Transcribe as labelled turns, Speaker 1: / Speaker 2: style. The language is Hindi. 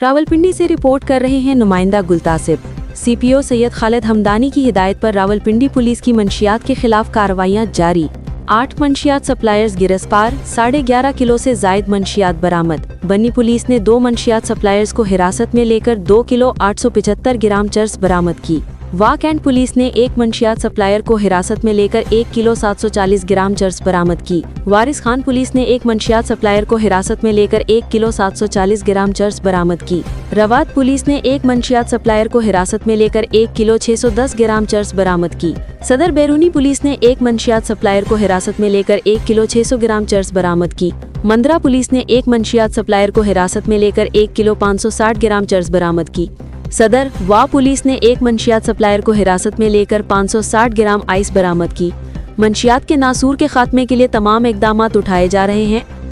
Speaker 1: रावलपिंडी से रिपोर्ट कर रहे हैं नुमाइंदा गुलतासिब। सीपीओ सैयद खालिद हमदानी की हिदायत पर रावलपिंडी पुलिस की मंशियात के खिलाफ कार्रवाइयां जारी। 8 मंशियात सप्लायर्स गिरफ्तार, 11.5 किलो से जायद मंशियात बरामद। बन्नी पुलिस ने 2 मंशियात सप्लायर्स को हिरासत में लेकर 2 किलो 875 ग्राम चर्स बरामद की। वाह कैंट पुलिस ने 1 मंशियात सप्लायर को हिरासत में लेकर 1 किलो 740 ग्राम चर्स बरामद की। वारिस खान पुलिस ने 1 मंशियात सप्लायर को हिरासत में लेकर 1 किलो 740 ग्राम चर्स बरामद की। रवात पुलिस ने 1 मंशियात सप्लायर को हिरासत में लेकर 1 किलो 610 ग्राम चर्स बरामद की। सदर बैरूनी पुलिस ने 1 मंशियात सप्लायर को हिरासत में लेकर 1 किलो 600 ग्राम चर्स बरामद की। मंदरा पुलिस ने 1 मंशियात सप्लायर को हिरासत में लेकर 1 किलो 560 ग्राम चर्स बरामद की। सदर वाह पुलिस ने 1 मंशियात सप्लायर को हिरासत में लेकर 560 ग्राम आइस बरामद की। मंशियात के नासूर के खात्मे के लिए तमाम इकदामात उठाए जा रहे हैं।